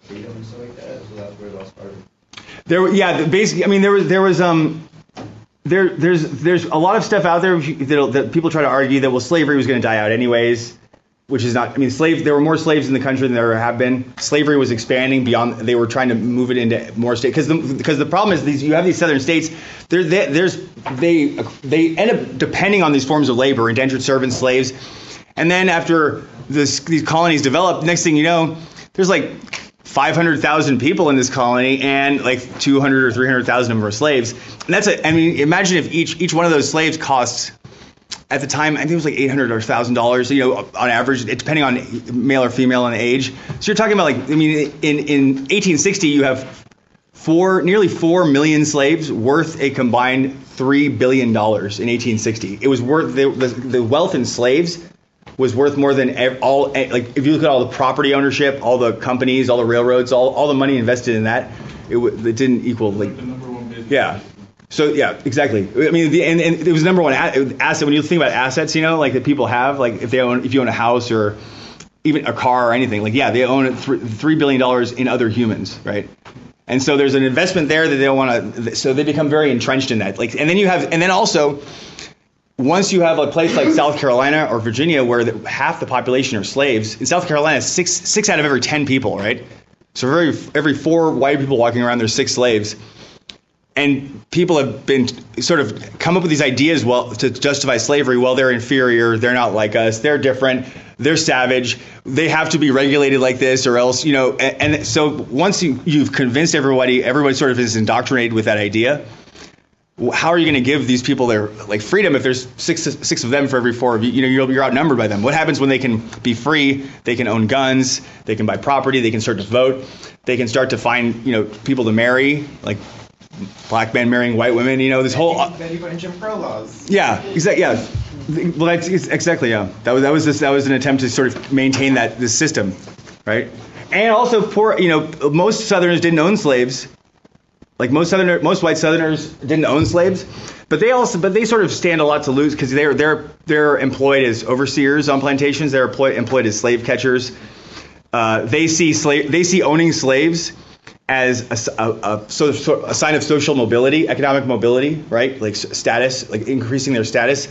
freedom and stuff like that. So that's where it all started. Basically, I mean, there's a lot of stuff out there that people try to argue that, well, slavery was going to die out anyways, which is not. I mean, there were more slaves in the country than there have been. Slavery was expanding beyond. They were trying to move it into more states because the problem is you have these southern states. They end up depending on these forms of labor, indentured servants, slaves, and then after these colonies develop, next thing you know, there's like 500,000 people in this colony, and like 200 or 300,000 of them are slaves. And I mean, imagine if each one of those slaves costs, at the time, I think it was like $800 or $1,000, you know, on average, depending on male or female and age. So you're talking about, like, I mean, in 1860, you have nearly 4 million slaves worth a combined $3 billion in 1860. It was worth, the wealth in slaves was worth more than like, if you look at all the property ownership, all the companies, all the railroads, all the money invested in that, it didn't equal, like, the number one business. Yeah. So yeah, exactly. I mean, and it was number one asset. When you think about assets, you know, like that people have, like if you own a house or even a car or anything, like, yeah, they own $3 billion in other humans, right? And so there's an investment there that they don't want to. So they become very entrenched in that. Like, and then also, once you have a place like South Carolina or Virginia where half the population are slaves, in South Carolina, six out of every 10 people, right? So every 4 white people walking around, there's 6 slaves. And people have been sort of come up with these ideas, well, to justify slavery. Well, they're inferior. They're not like us. They're different. They're savage. They have to be regulated like this, or else, you know. And so once you've convinced everybody sort of is indoctrinated with that idea. How are you going to give these people their like freedom if there's six of them for every 4 of you? You know, you're outnumbered by them. What happens when they can be free? They can own guns. They can buy property. They can start to vote. They can start to find, you know, people to marry, like black men marrying white women, you know, this whole. Then you put in Jim Crow laws. Yeah, exactly. Yeah, well, that's exactly. Yeah, that was an attempt to sort of maintain this system, right? And also, most Southerners didn't own slaves. Like most white Southerners didn't own slaves, but they sort of stand a lot to lose because they're employed as overseers on plantations. They're employed as slave catchers. They see owning slaves as a sign of social mobility, economic mobility, right? Like status, like increasing their status.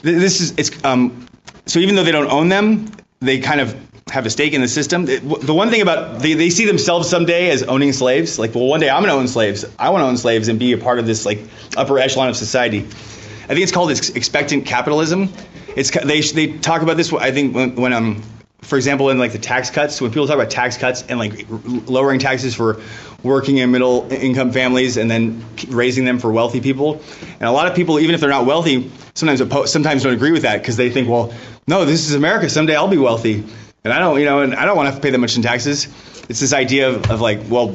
So even though they don't own them, they kind of have a stake in the system. The one thing about they see themselves someday as owning slaves. Like, well, one day I'm going to own slaves. I want to own slaves and be a part of this like upper echelon of society. I think it's called expectant capitalism. They talk about this. I think when for example, in like the tax cuts, when people talk about tax cuts and like lowering taxes for working and middle income families and then raising them for wealthy people, and a lot of people, even if they're not wealthy, sometimes don't agree with that because they think, well, no, this is America. Someday I'll be wealthy, and I don't want to have to pay that much in taxes. It's this idea of like, well,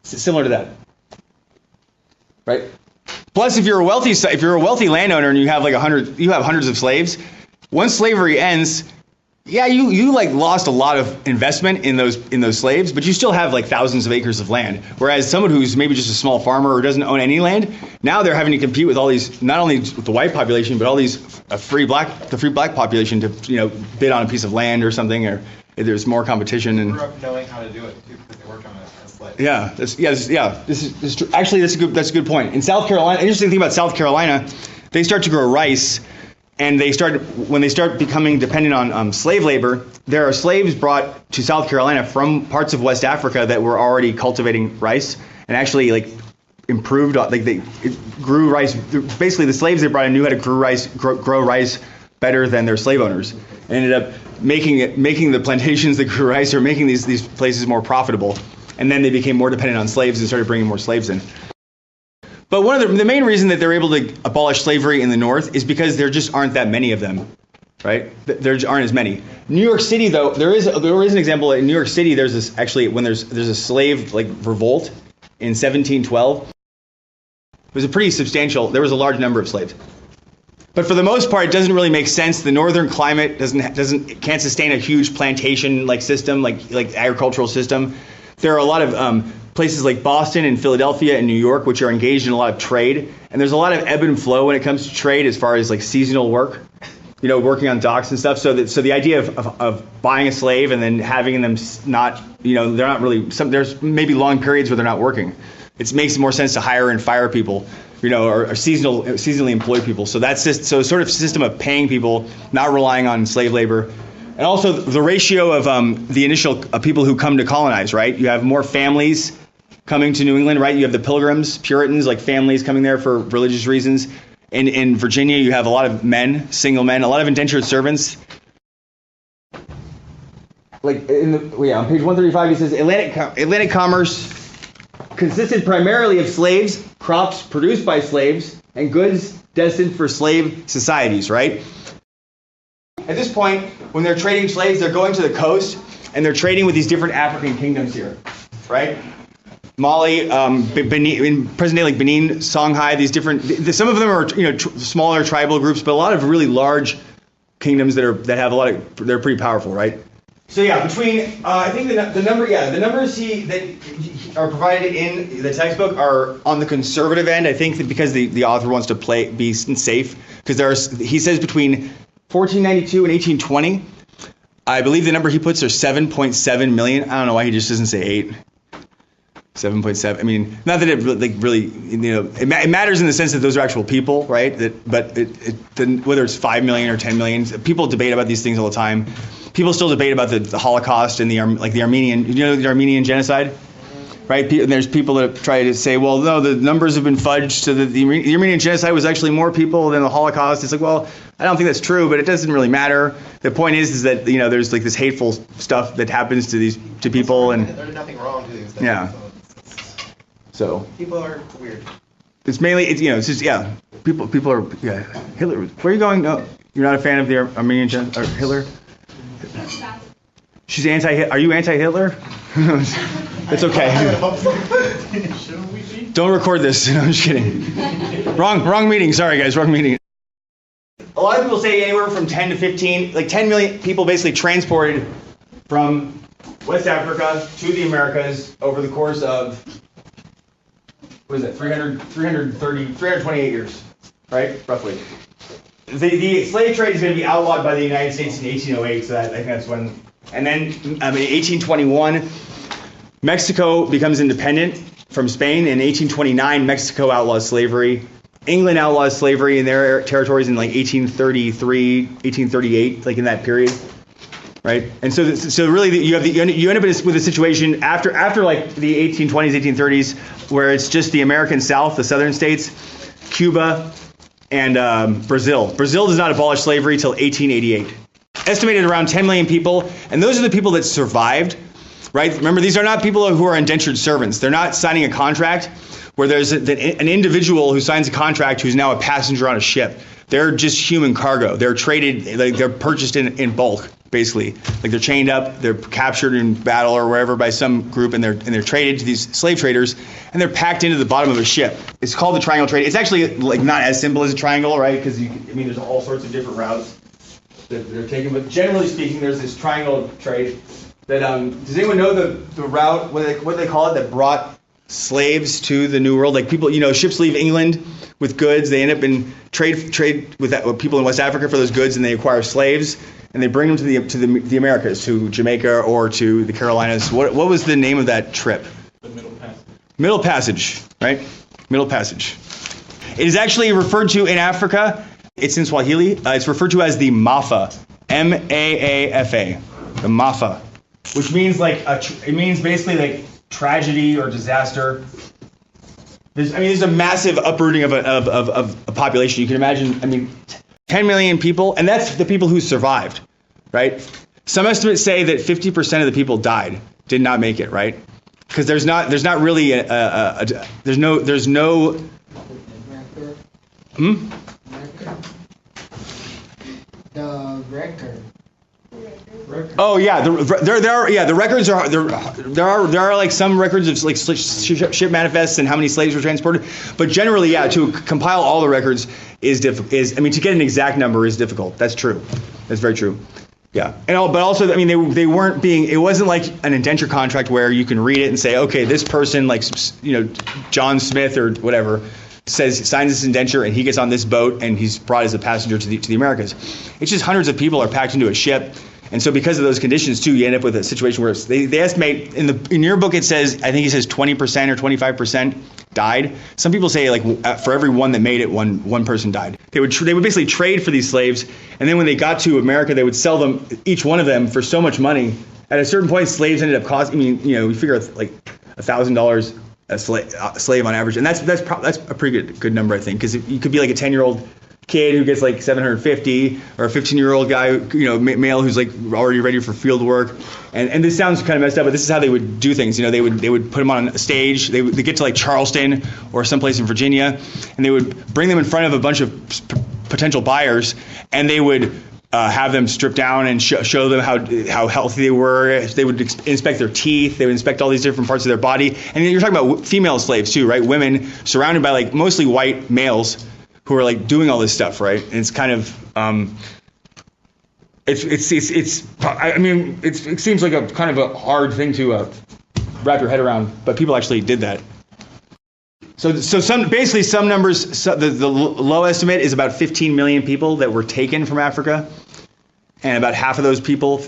similar to that, right? Plus, if you're a wealthy landowner and you have hundreds of slaves, once slavery ends. Yeah, you like lost a lot of investment in those slaves, but you still have like thousands of acres of land. Whereas someone who's maybe just a small farmer or doesn't own any land, now they're having to compete with all these, not only with the white population, but all these the free black population to bid on a piece of land or something, or there's more competition. And grew up knowing how to do it too because they worked on it as slaves. Yeah, this is true. Actually, that's a good point. In South Carolina, interesting thing about South Carolina, they start to grow rice. And when they start becoming dependent on slave labor, there are slaves brought to South Carolina from parts of West Africa that were already cultivating rice and actually like improved, like it grew rice. Basically, the slaves they brought in knew how to grow rice better than their slave owners, and ended up making the plantations that grew rice or making these places more profitable. And then they became more dependent on slaves and started bringing more slaves in. But one of the main reason that they're able to abolish slavery in the North is because there just aren't that many of them, right? There aren't as many. New York City, though, there is an example. In New York City, there's a slave like revolt in 1712. It was there was a large number of slaves. But for the most part, it doesn't really make sense. The northern climate can't sustain a huge plantation like system, like agricultural system. There are a lot of places like Boston and Philadelphia and New York, which are engaged in a lot of trade. And there's a lot of ebb and flow when it comes to trade as far as like seasonal work. working on docks and stuff. So the idea of buying a slave and then having them not, they're not really, there's maybe long periods where they're not working. It makes more sense to hire and fire people, or seasonally employ people. So that's just sort of system of paying people, not relying on slave labor. And also the ratio of the initial people who come to colonize, right? You have more families coming to New England, right? You have the Pilgrims, Puritans, like families coming there for religious reasons. In Virginia, you have a lot of men, single men, a lot of indentured servants. Like on page 135, he says Atlantic commerce consisted primarily of slaves, crops produced by slaves, and goods destined for slave societies, right? At this point, when they're trading slaves, they're going to the coast, and they're trading with these different African kingdoms here, right? Mali, Benin, in present day like Benin, Songhai, these different. Some of them are smaller tribal groups, but a lot of really large kingdoms that have a lot of. They're pretty powerful, right? So yeah, between I think the numbers that are provided in the textbook are on the conservative end. I think that because the author wants to be safe, because he says between 1492 and 1820, I believe the number he puts are 7.7 million. I don't know why he just doesn't say 8. 7.7. I mean, not that it really, it matters in the sense that those are actual people, right? But whether it's 5 million or 10 million, people debate about these things all the time. People still debate about the Holocaust and the Armenian, the Armenian genocide, right? And there's people that try to say, well, no, the numbers have been fudged, so that the Armenian genocide was actually more people than the Holocaust. It's like, well, I don't think that's true, but it doesn't really matter. The point is that there's like this hateful stuff that happens to people, and there's nothing wrong to these things. Yeah. So people are weird. It's mainly it's just people are Hitler. Where are you going? No, you're not a fan of the Armenian or Hitler. She's anti. Are you anti-Hitler? It's okay. Shouldn't we be? Don't record this. No, I'm just kidding. Wrong meeting. Sorry guys, wrong meeting. A lot of people say anywhere from 10 to 15, like 10 million people basically transported from West Africa to the Americas over the course of 328 years, right? Roughly. The slave trade is going to be outlawed by the United States in 1808, so I think that's when. And then in 1821, Mexico becomes independent from Spain. In 1829, Mexico outlaws slavery. England outlaws slavery in their territories in like 1833, 1838, like in that period, right? And so really you end up with a situation after like the 1820s, 1830s, where it's just the American South, the southern states, Cuba, and Brazil. Brazil does not abolish slavery till 1888. Estimated around 10 million people, and those are the people that survived, right? Remember, these are not people who are indentured servants. They're not signing a contract where there's an individual who signs a contract who's now a passenger on a ship. They're just human cargo. They're traded, like they're purchased in bulk, basically. Like they're chained up, they're captured in battle or wherever by some group, and they're traded to these slave traders, and they're packed into the bottom of a ship. It's called the triangle trade. It's actually like not as simple as a triangle, right? Because there's all sorts of different routes that they're taken, but generally speaking, there's this triangle trade. That does anyone know the route? What do they call it? That brought slaves to the New World. Like people, ships leave England with goods. They end up in trade with people in West Africa for those goods, and they acquire slaves, and they bring them to the Americas, to Jamaica or to the Carolinas. What was the name of that trip? The Middle Passage. Middle Passage, right? Middle Passage. It is actually referred to in Africa. It's in Swahili. It's referred to as the Maafa, Maafa, the Maafa, which means it means basically like tragedy or disaster. There's a massive uprooting of a population. You can imagine, 10 million people, and that's the people who survived, right? Some estimates say that 50% of the people did not make it, right? Because there's not really there's no. The record. Oh yeah, the records are there are like some records of like ship manifests and how many slaves were transported, but generally to compile all the records is to get an exact number is difficult. That's true. That's very true. Yeah, but also they weren't being. It wasn't like an indenture contract where you can read it and say, okay, this person, like John Smith or whatever, signs this indenture, and he gets on this boat, and he's brought as a passenger to the Americas. It's just hundreds of people are packed into a ship, and so because of those conditions too, you end up with a situation where they estimate in your book it says, I think it says 20% or 25% died. Some people say like for every one that made it, one person died. They would basically trade for these slaves, and then when they got to America, they would sell them, each one of them, for so much money. At a certain point, slaves ended up costing. I mean, you figure it's like $1,000 a slave on average, and that's a pretty good number, I think, because you could be like a 10-year-old kid who gets like 750, or a 15-year-old guy, male who's like already ready for field work. And this sounds kind of messed up, but this is how they would do things. They would put them on a stage. They get to like Charleston or someplace in Virginia, and they would bring them in front of a bunch of potential buyers, and they would have them strip down and show them how healthy they were. They would inspect their teeth. They would inspect all these different parts of their body. And you're talking about female slaves too, right? Women surrounded by like mostly white males who are like doing all this stuff, right? And it's kind of it seems like a kind of a hard thing to wrap your head around, but people actually did that. So some numbers. The low estimate is about 15 million people that were taken from Africa, and about half of those people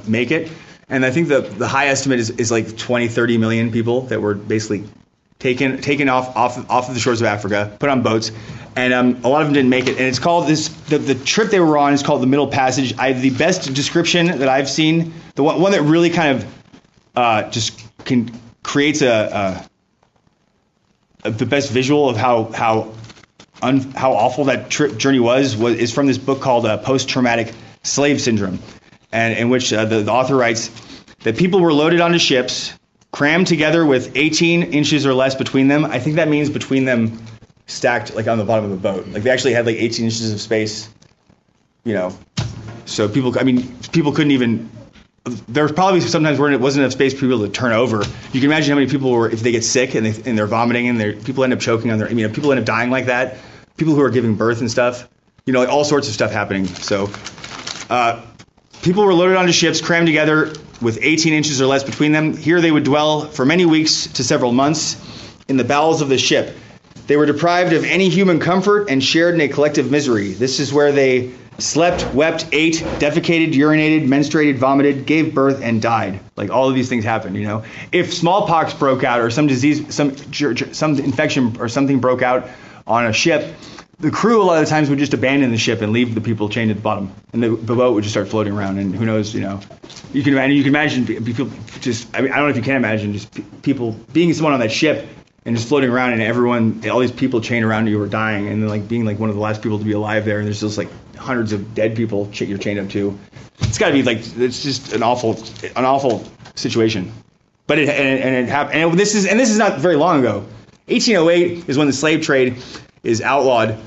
make it. And I think the high estimate is like 20, 30 million people that were basically taken off of the shores of Africa, put on boats, and a lot of them didn't make it. And it's called the trip they were on is called the Middle Passage. The best description that I've seen, the one that really kind of creates the best visual of how awful that journey is from this book called Post-Traumatic Slave Syndrome, and in which the author writes that people were loaded onto ships, crammed together with 18 inches or less between them. I think that means between them stacked like on the bottom of a boat. Like they actually had like 18 inches of space, So people couldn't even. There was probably sometimes where it wasn't enough space for people to turn over. You can imagine how many people were, if they get sick and they're vomiting and people end up choking on their, people end up dying like that. People who are giving birth and stuff, like all sorts of stuff happening. So people were loaded onto ships, crammed together with 18 inches or less between them. Here they would dwell for many weeks to several months in the bowels of the ship. They were deprived of any human comfort and shared in a collective misery. This is where they slept, wept, ate, defecated, urinated, menstruated, vomited, gave birth, and died. Like all of these things happened, If smallpox broke out or some disease, some infection or something broke out on a ship, the crew a lot of the times would just abandon the ship and leave the people chained at the bottom, and the boat would just start floating around. And who knows, you can imagine people just. I don't know if you can imagine just people being someone on that ship and just floating around, and all these people chained around you were dying, and then like being like one of the last people to be alive there, and there's just like hundreds of dead people you're chained up to. It's got to be like, it's just an awful situation. But it happened, and this is not very long ago. 1808 is when the slave trade is outlawed.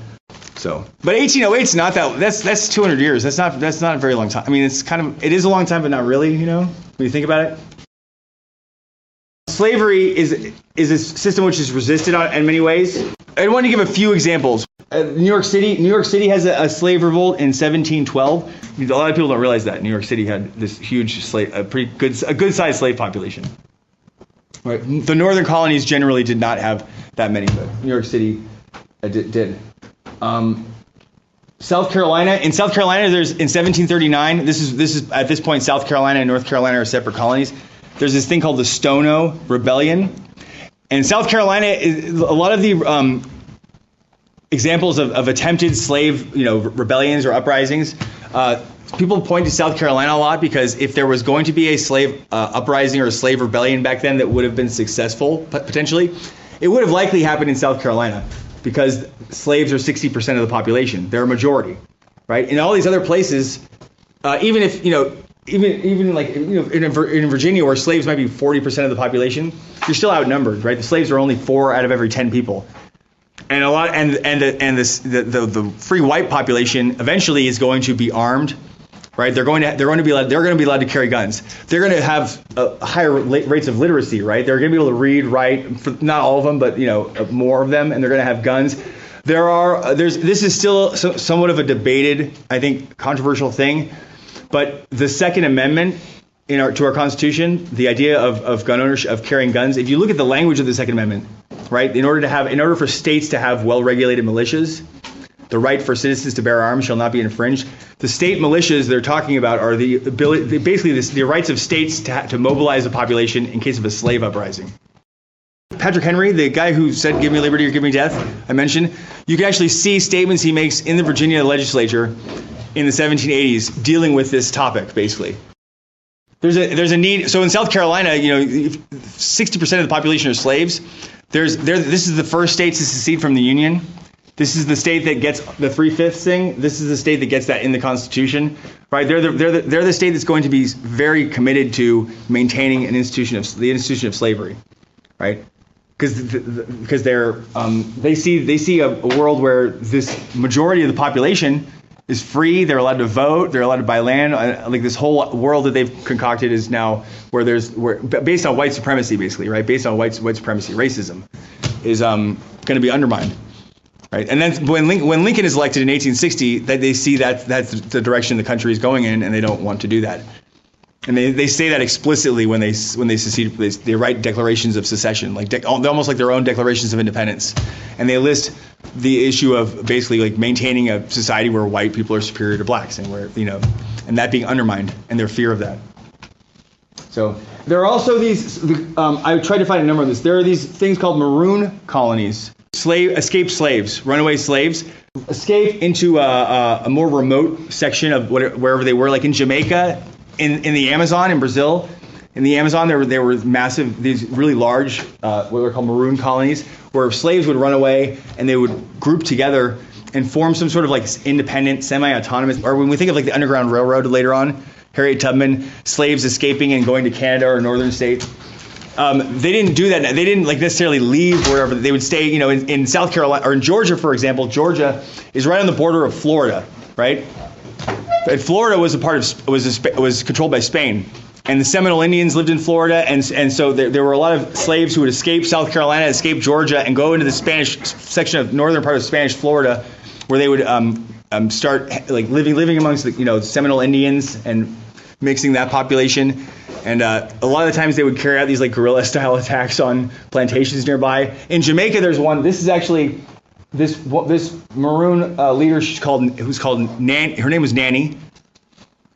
So, but 1808 is not that's 200 years. That's not a very long time. I mean, it is a long time, but not really. When you think about it. Slavery is a system which is resisted in many ways. I want to give a few examples. New York City has a slave revolt in 1712. A lot of people don't realize that New York City had this huge a good-sized slave population. Right. The northern colonies generally did not have that many, but New York City did. South Carolina. In South Carolina, in 1739. This is at this point South Carolina and North Carolina are separate colonies. There's this thing called the Stono Rebellion. And South Carolina, a lot of the examples of attempted slave, rebellions or uprisings, people point to South Carolina a lot because if there was going to be a slave uprising or a slave rebellion back then that would have been successful, potentially, it would have likely happened in South Carolina because slaves are 60% of the population. They're a majority, right? In all these other places, even if, even like in Virginia where slaves might be 40% of the population, you're still outnumbered, right? The slaves are only 4 out of every 10 people, and the free white population eventually is going to be armed, right? They're going to be allowed to carry guns. They're going to have higher rates of literacy, right? They're going to be able to read, write, not all of them, but more of them, and they're going to have guns. This is still somewhat of a debated, I think, controversial thing. But the Second Amendment to our Constitution, the idea of gun ownership, of carrying guns, if you look at the language of the Second Amendment, right? In order for states to have well-regulated militias, the right for citizens to bear arms shall not be infringed. The state militias they're talking about are the ability, basically the rights of states to mobilize the population in case of a slave uprising. Patrick Henry, the guy who said, "Give me liberty or give me death," I mentioned, you can actually see statements he makes in the Virginia legislature in the 1780s dealing with this topic, basically. There's a need. So in South Carolina, 60% of the population are slaves. This is the first state to secede from the Union. This is the state that gets the 3/5 thing. This is the state that gets that in the Constitution, right? They're the state that's going to be very committed to maintaining the institution of slavery, right? Because they see a world where this majority of the population is free. They're allowed to vote. They're allowed to buy land. Like this whole world that they've concocted is now where based on white supremacy, basically, right? Based on white supremacy, racism is going to be undermined. Right, and then when Lincoln is elected in 1860, that they see that's the direction the country is going in, and they don't want to do that. And they say that explicitly when they secede. They write declarations of secession, almost like their own declarations of independence, and they list the issue of basically like maintaining a society where white people are superior to blacks, and and that being undermined, and their fear of that. So there are also these. I tried to find a number of this. There are these things called maroon colonies. Escaped slaves, runaway slaves, escape into a more remote section of wherever they were, like in Jamaica, in the Amazon, in Brazil. In the Amazon, there were massive, these really large, what are called maroon colonies, where slaves would run away and they would group together and form some sort of like independent, semi-autonomous, or when we think of like the Underground Railroad later on, Harriet Tubman, slaves escaping and going to Canada or northern states. They didn't do that. They didn't like necessarily leave wherever. They would stay, in South Carolina or in Georgia, for example. Georgia is right on the border of Florida, right? And Florida was was controlled by Spain, and the Seminole Indians lived in Florida, and so there were a lot of slaves who would escape South Carolina, escape Georgia, and go into the Spanish section of northern part of Spanish Florida, where they would start like living amongst the Seminole Indians and mixing that population. And a lot of the times they would carry out these like guerrilla-style attacks on plantations nearby. In Jamaica, there's one. This is actually this maroon leader who's called Nan. Her name was Nanny.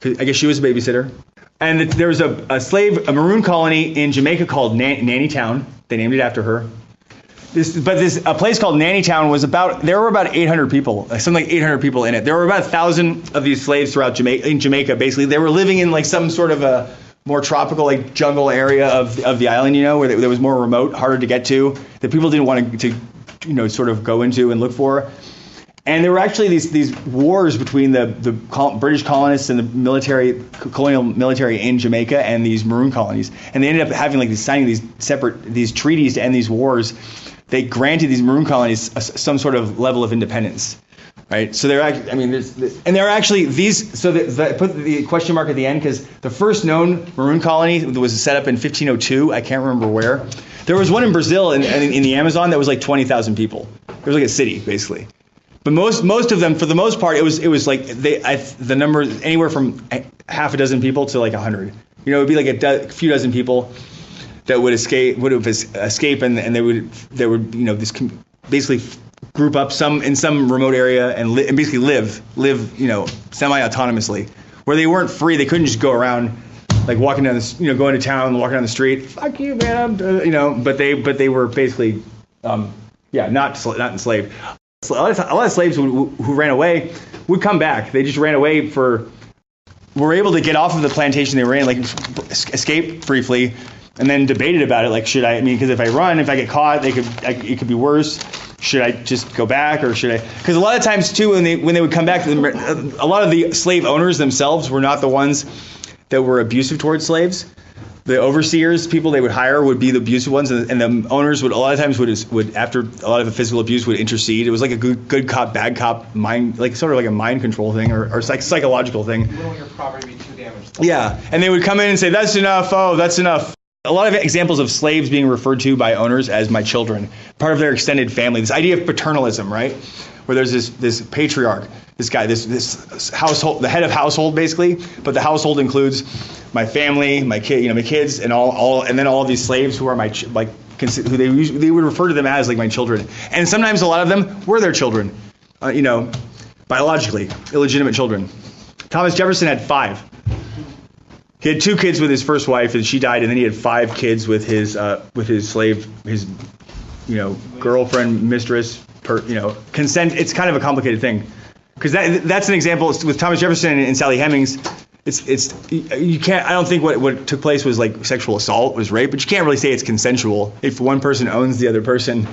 I guess she was a babysitter. And there was a maroon colony in Jamaica called Nanny Town. They named it after her. A place called Nanny Town there were about 800 people, something like 800 people in it. There were about 1,000 of these slaves throughout Jamaica. Basically, they were living in like some sort of a more tropical, like jungle area of the island, where there was more remote, harder to get to, that people didn't want to sort of go into and look for. And there were actually these wars between the British colonists and the colonial military in Jamaica and these maroon colonies. And they ended up having signing these treaties to end these wars. They granted these maroon colonies some sort of level of independence. Right, so I put the question mark at the end because the first known maroon colony was set up in 1502. I can't remember where. There was one in Brazil in the Amazon that was like 20,000 people. It was like a city basically. But most of them, for the most part, it was like the number anywhere from half a dozen people to like 100. It would be like a few dozen people that would escape, and they would this basically group up in some remote area and basically live semi-autonomously, where they weren't free. They couldn't just go around like walking down going to town, walking down the street. Fuck you, man. But they were basically not enslaved. A lot of slaves who ran away would come back. They just ran away were able to get off of the plantation they were in, like escape briefly, and then debated about it. Like, should I? Because if I get caught, it could be worse. Should I just go back, or should I? Because a lot of times too, when they would come back, a lot of the slave owners themselves were not the ones that were abusive towards slaves. The overseers, people they would hire, would be the abusive ones, and the owners would a lot of times would after a lot of the physical abuse would intercede. It was like a good cop, bad cop mind, like sort of like a mind control thing or psychological thing. You don't want your property to be too damaged. Yeah, and they would come in and say, "That's enough. Oh, that's enough." A lot of examples of slaves being referred to by owners as my children, part of their extended family. This idea of paternalism, right? Where there's this patriarch, this guy, this household, the head of household basically, but the household includes my family, my kids, and all, and then all of these slaves who are my who they would refer to them as like my children. And sometimes a lot of them were their children, biologically, illegitimate children. Thomas Jefferson had 5. He had 2 kids with his first wife, and she died, and then he had 5 kids with his slave, his girlfriend, mistress, consent. It's kind of a complicated thing, because that's an example with Thomas Jefferson and Sally Hemings. You can't. I don't think what took place was like sexual assault, was rape, but you can't really say it's consensual if one person owns the other person.